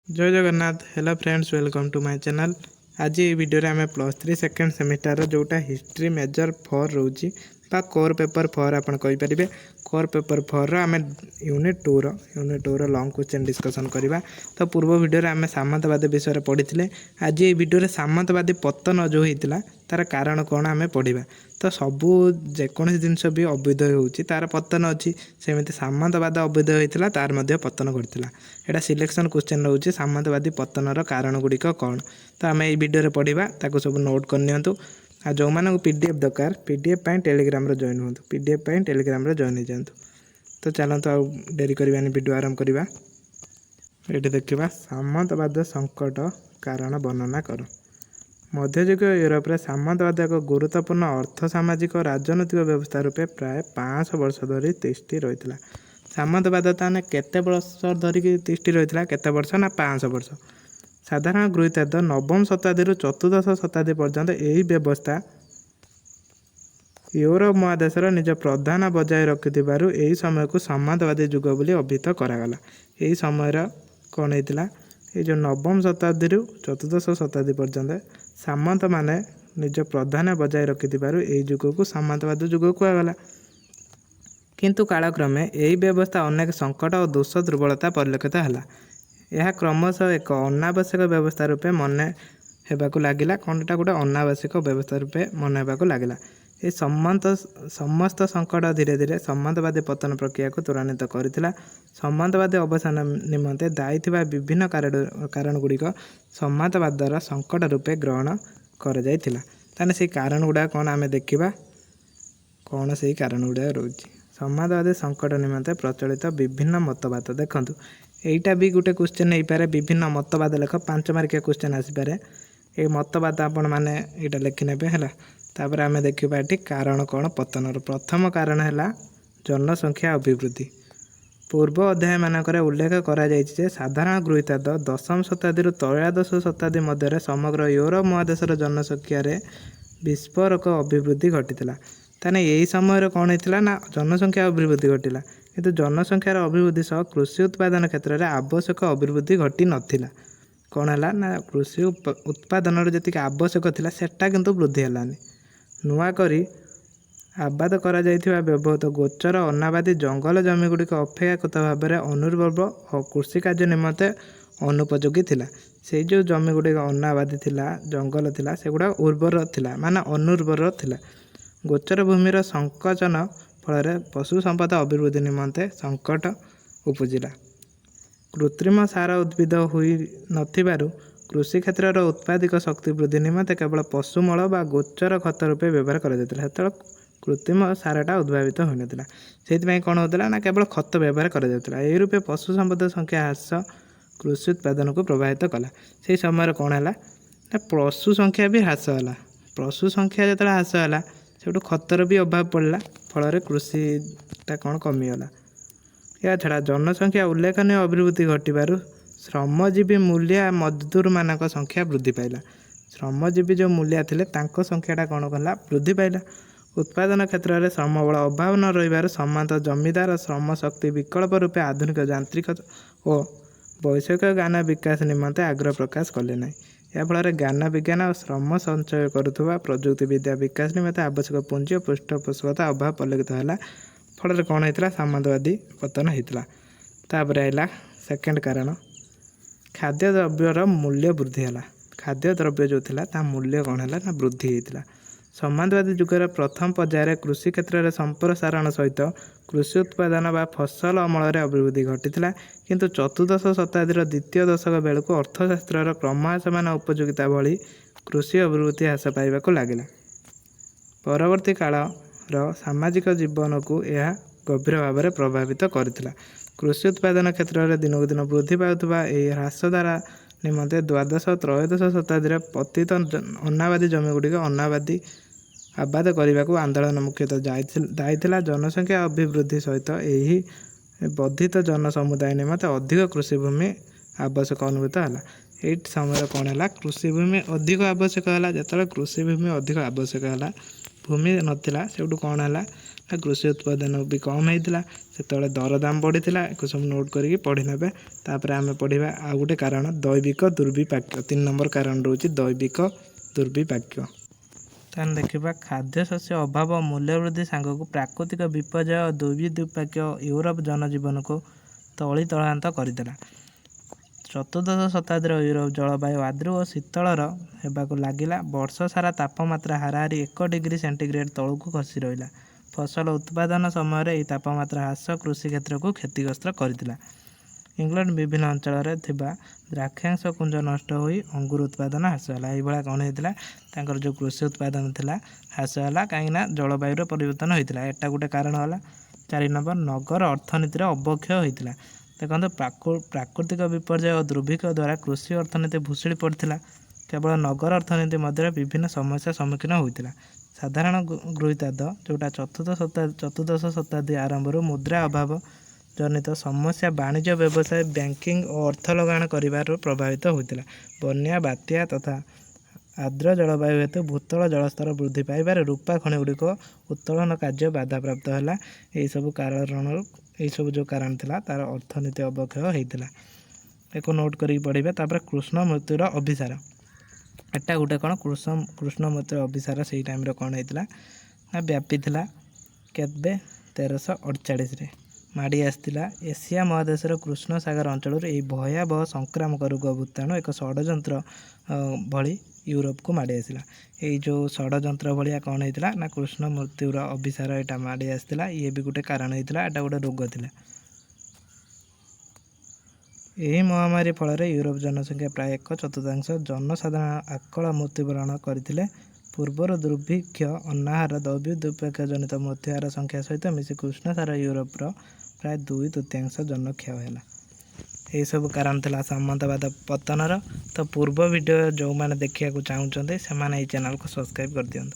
जय Jagannath. Hello friends, welcome to my channel. आज ये वीडियो रे आमे +3 सेकेंड सेमिस्टर जोटा हिस्ट्री मेजर 4 रोची बा कोर पेपर 4 आपण कहि परिबे। कोर पेपर 4 रो आमे यूनिट 2 रो लॉन्ग क्वेश्चन डिस्कशन करबा। तो पूर्व वीडियो रे आमे सामंतवादी विषय रे पढिथिले। आज ये वीडियो रे सामंतवादी पतन जो हेतिला तार कारण कोन आमे पढिबा। तो सबु जेकोन जिंस भी अभ्युदय होउची तार पतन अछि, सेमिति सामंतवाद अभ्युदय होइतिला तार मध्ये पतन घटितिला। एटा सिलेक्शन क्वेश्चन रहउची सामंतवादी पतनर कारण गुड़िक कौन। तो आम ये वीडियो पढ़ा ताको सब नोट करनियंतु। आ जो मानक पीडीएफ दरकार पीडीएफ पाई टेलीग्राम रे जॉइन होंतु, पीडीएफ पाई टेलीग्राम रे जॉइन हो जातु। तो चलतु आ डेरी करबानी वीडियो आरंभ करबा। ये देखा सामंतवाद संकट कारण वर्णना कर। मध्ययुग यूरोप रे सामंतवाद एक गुरुत्वपूर्ण अर्थ सामाजिक और राजनैतिक व्यवस्था रूपे प्राय 500 वर्ष धरी तिष्ठि रही। सामंतवाद ताने केते वर्ष धरिकी तिष्ठि रही, केते वर्ष ना 500 वर्ष। साधारण गृहीत नवम शताब्दी चतुर्दश शताब्दी पर्यंत यही व्यवस्था यूरोप महादेशर निज प्रधान बजाय रखिथिबारु एही समय को सामंतवादी युग बोली अभिहित करागला। यही समय कौन होता, ये जो नवम शताब्दी चतुर्दश शताब्दी पर्यंत सामंत माने निज प्रधान बजाय रखिथिबारु एही युग को सामंतवाद युग कहगला। किंतु कालक्रमे यही व्यवस्था अनेक संकट और दोष दुर्बलता परिलक्षित है। यह क्रमशः एक अनावश्यक व्यवस्था रूपे मन होगा लगिला। कौनटा गोटे अनावश्यक व्यवस्था रूपे मन होगा लगिला। ये समस्त संकट धीरे धीरे सामंतवादी पतन प्रक्रिया को त्वरान्वित करथिला। सामंतवादी अवसान निमंते दायी थिबा विभिन्न कारण गुड़िक सामंतवाद द्वारा संकट रूपे ग्रहण कर जाइथिला। ताने से कारण गुड़ा कौन आमे देखिबा, कौन से कारण गुड़ा रोची। सामंतवादी संकट निमंते प्रचलित विभिन्न मतवाद देखंतु। एटा भी गोटे क्वेश्चन हो पारे, विभिन्न मतवाद लेख 5 मार्किया क्वेश्चन आसीपारे। ये मतवाद आपण मैंने यहाँ लिखि नेबे है। तापर आमे देखिबा एठी कारण कौन पतनर। प्रथम कारण है जनसंख्या अभिवृद्धि। पूर्व अध्याय मानकर उल्लेख करा जायछि जे साधारण गृहीत दशम शताब्दी त्रयोदश शताब्दी मध्य समग्र यूरोप महादेशर जनसंख्या रे विस्फोरक अभिवृद्धि घटितिला। ताने यही समय कौन होता ना जनसंख्या अभिवृद्धि घटिला, किंतु जनसंख्यार अभिवृद्धि सह कृषि उत्पादन क्षेत्र में आवश्यक अभिवृद्धि घटी नाथिला। कौन है ना कृषि उत्पादन जी आवश्यक थिला सेटा किंतु वृद्धि हेलानी। नुआ करी आबाद करा जायथिबा व्यवहृत गोचर अनाबादी जंगल जमी गुड़िक अपेक्षाकृत भाव में अनुर्वर और कृषि कार्य निमंते अनुपयोगी थिला। से जो जमी गुड़िक अनाबादी थिला, जंगल थिला, सेगुड़ा उर्वर थिला माने अनुर्वर थिला। गोचर भूमिर संकोचन फल पशु संपद अभिवृद्धि निमंते संकट उपजिला। कृत्रिम सार उद्भिद हुई नथिबारु कृषि क्षेत्र उत्पादिक शक्ति वृद्धि निमंते केवल पशुमल बा गोचर खत रूपे व्यवहार कर कृत्रिम सारटा उद्भावित हो नाला। से कौन होता ना केवल खत व्यवहार कर रूपे पशु संपद संख्या ह्रास कृषि उत्पादन को प्रभावित कला। से समय कौन है पशु संख्या भी ह्रास है। पशु संख्या जो ह्रास है से खतर भी अभाव पड़ा, फल कृषिटा कौन कमीगला। या छड़ा जनसंख्या उल्लेखनीय अभिवृद्धि घटू श्रमजीवी मूल्य मजदूर मान संख्या वृद्धि पाइला। श्रमजीवी जो मूल्य थे संख्याटा कौन कला वृद्धि पाइला। उत्पादन क्षेत्र में श्रमबल अभाव न रही समांत जमीदार श्रम शक्ति विकल्प रूपे आधुनिक यांत्रिक और वैषयिक ज्ञान विकास निमंते आग्रह प्रकाश कले ना। याफल ज्ञान विज्ञान और श्रम संचय करुवा प्रजुक्ति विद्या विकास निमंते आवश्यक पुंजी और पृष्ठपोषकता अभाव परिलक्षित है। फल कौन होता सामंतवादी पतन होता। तापर है सेकेंड कारण खाद्य द्रव्यर मूल्य वृद्धि है। खाद्य द्रव्य जो था मूल्य कौन है ना वृद्धि होता। सामंतवादी युगर प्रथम पर्यायर कृषि क्षेत्र में संप्रसारण सहित कृषि उत्पादन बा फसल अमल अभिवृद्धि घटीला। किंतु चतुर्दश शताब्दीर द्वितीय दशक बेलू अर्थशास्त्र क्रमशमान उपयोगिता भली कृषि अभिवृद्धि ह्रास पाइबाक लगिला। परवर्ती कालर सामाजिक जीवन को यह गभीर भाव में प्रभावित करथिला। कृषि उत्पादन क्षेत्र में दिनक दिन वृद्धि पाउथबा एही ह्रास द्वारा निमंते द्वादश त्रयोदश शताब्दी पतित अनाबादी जमी गुड़िक अनाबादी आबाद करने को आंदोलन मुख्यतः दायी थिला। जनसंख्या अभिवृद्धि सहित यही वर्धित जनसमुदाय निमंते अधिक कृषि भूमि आवश्यक अनुभूत है। ये समय कौन है कृषि भूमि अधिक आवश्यक है। जो कृषि भूमि अधिक आवश्यक है, भूमि नाला से कौन है କୃଷି ଉତ୍ପାଦନ ବି କମ୍ ହେଇଥିଲା, ସେତେବେଳେ ଦରଦାମ ବଢ଼ିଥିଲା। ଏକୁ ସବୁ ନୋଟ୍ କରିକି ପଢ଼ି ନେବେ। ତାପରେ ଆମେ ପଢ଼ିବା ଆଉ ଗୋଟେ କାରଣ, ଦୈବିକ ଦୁର୍ବିପାକ। 3 ନମ୍ବର କାରଣ ରହୁଛି ଦୈବିକ ଦୁର୍ବିପାକ। ତାହେଲେ ଦେଖିବା, ଖାଦ୍ୟଶସ୍ୟ ଅଭାବ ଓ ମୂଲ୍ୟବୃଦ୍ଧି ସାଙ୍ଗକୁ ପ୍ରାକୃତିକ ବିପର୍ଯ୍ୟୟ ଓ ଦୁର୍ବିପାକ ୟୁରୋପ ଜନଜୀବନକୁ ତଳିତଳାନ୍ତ କରିଦେଲା। ଚତୁର୍ଦ୍ଦଶ ଶତାବ୍ଦୀର ୟୁରୋପ ଜଳବାୟୁ ଆର୍ଦ୍ର ଓ ଶୀତଳର ହେବାକୁ ଲାଗିଲା। ବର୍ଷ ସାରା ତାପମାତ୍ରା ହାରାହାରି 1 ଡିଗ୍ରୀ ସେଣ୍ଟିଗ୍ରେଡ୍ ତଳକୁ ଖସି ରହିଲା। ଫସଲ ଉତ୍ପାଦନ ସମୟରେ ଏହି ତାପମାତ୍ରା ହ୍ରାସ କୃଷି କ୍ଷେତ୍ରକୁ କ୍ଷତିଗ୍ରସ୍ତ କରିଥିଲା। ଇଂଲଣ୍ଡ ବିଭିନ୍ନ ଅଞ୍ଚଳରେ ଥିବା ଦ୍ରାକ୍ଷାଂଶ କୁଞ୍ଜ ନଷ୍ଟ ହୋଇ ଅଙ୍ଗୁର ଉତ୍ପାଦନ ହ୍ରାସ ହେଲା। ଏଇଭଳିଆ କ'ଣ ହେଇଥିଲା, ତାଙ୍କର ଯେଉଁ କୃଷି ଉତ୍ପାଦନ ଥିଲା ହ୍ରାସ ହେଲା, କାହିଁକିନା ଜଳବାୟୁର ପରିବର୍ତ୍ତନ ହୋଇଥିଲା। ଏଟା ଗୋଟେ କାରଣ ହେଲା। 4 ନମ୍ବର, ନଗର ଅର୍ଥନୀତିର ଅବକ୍ଷୟ ହୋଇଥିଲା। ଦେଖନ୍ତୁ, ପ୍ରାକୃତିକ ବିପର୍ଯ୍ୟୟ ଓ ଦୁର୍ଭିକ୍ଷ ଦ୍ୱାରା କୃଷି ଅର୍ଥନୀତି ଭୁଷୁଡ଼ି ପଡ଼ିଥିଲା। କେବଳ ନଗର ଅର୍ଥନୀତି ମଧ୍ୟରେ ବିଭିନ୍ନ ସମସ୍ୟା ସମ୍ମୁଖୀନ ହୋଇଥିଲା। ସାଧାରଣ ଗୃହୀତାର୍ଥ, ଯେଉଁଟା ଚତୁର୍ଦ୍ଦଶ ଶତାବ୍ଦୀ ଆରମ୍ଭରୁ ମୁଦ୍ରା ଅଭାବ ଜନିତ ସମସ୍ୟା ବାଣିଜ୍ୟ ବ୍ୟବସାୟ, ବ୍ୟାଙ୍କିଂ ଓ ଅର୍ଥ ଲଗାଣ କରିବାରୁ ପ୍ରଭାବିତ ହୋଇଥିଲା। ବନ୍ୟା, ବାତ୍ୟା ତଥା ଆର୍ଦ୍ର ଜଳବାୟୁ ହେତୁ ଭୂତଳ ଜଳସ୍ତର ବୃଦ୍ଧି ପାଇବାରେ ରୂପା ଖଣିଗୁଡ଼ିକ ଉତ୍ତୋଳନ କାର୍ଯ୍ୟ ବାଧାପ୍ରାପ୍ତ ହେଲା। ଏହିସବୁ ଯେଉଁ କାରଣ ଥିଲା, ତାର ଅର୍ଥନୀତି ଅବକ୍ଷୟ ହୋଇଥିଲା। ଏକୁ ନୋଟ୍ କରିକି ପଢ଼ିବେ। ତାପରେ କୃଷ୍ଣ ମୃତ୍ୟୁର ଅଭିସାର। ଏଟା ଗୋଟେ କ'ଣ, କୃଷ୍ଣ ମୃତ୍ୟୁର ଅଭିସାର ସେଇ ଟାଇମ୍ରେ କ'ଣ ହେଇଥିଲା ନା ବ୍ୟାପିଥିଲା। କେବେ? 1348ରେ ମାଡ଼ି ଆସିଥିଲା। ଏସିଆ ମହାଦେଶର କୃଷ୍ଣ ସାଗର ଅଞ୍ଚଳରୁ ଏହି ଭୟାବହ ସଂକ୍ରାମକ ରୋଗ ଭୂତାଣୁ ଏକ ଷଡ଼ଯନ୍ତ୍ର ଭଳି ୟୁରୋପକୁ ମାଡ଼ି ଆସିଲା। ଏଇ ଯେଉଁ ଷଡ଼ଯନ୍ତ୍ର ଭଳିଆ କ'ଣ ହେଇଥିଲା ନା କୃଷ୍ଣ ମୃତ୍ୟୁର ଅଭିସାର ଏଇଟା ମାଡ଼ି ଆସିଥିଲା। ଇଏ ବି ଗୋଟେ କାରଣ ହେଇଥିଲା। ଏଟା ଗୋଟେ ରୋଗ ଥିଲା। ଏହି ମହାମାରୀ ଫଳରେ ୟୁରୋପ ଜନସଂଖ୍ୟା ପ୍ରାୟ 1/4 ଜନସାଧାରଣ ଆକଳ ମୃତ୍ୟୁବରଣ କରିଥିଲେ। ପୂର୍ବରୁ ଦୁର୍ଭିକ୍ଷ, ଅନାହାର, ଦୁର୍ବିପାକ ଜନିତ ମୃତ୍ୟୁହାର ସଂଖ୍ୟା ସହିତ ମିଶି କୃଷ୍ଣସାର ୟୁରୋପର ପ୍ରାୟ 2/3 ଜନକ୍ଷୟ ହେଲା। ଏହିସବୁ କାରଣ ଥିଲା ସାମନ୍ତବାଦ ପତନର। ତ ପୂର୍ବ ଭିଡ଼ିଓ ଯେଉଁମାନେ ଦେଖିବାକୁ ଚାହୁଁଛନ୍ତି ସେମାନେ ଏହି ଚ୍ୟାନେଲକୁ ସବସ୍କ୍ରାଇବ୍ କରିଦିଅନ୍ତୁ।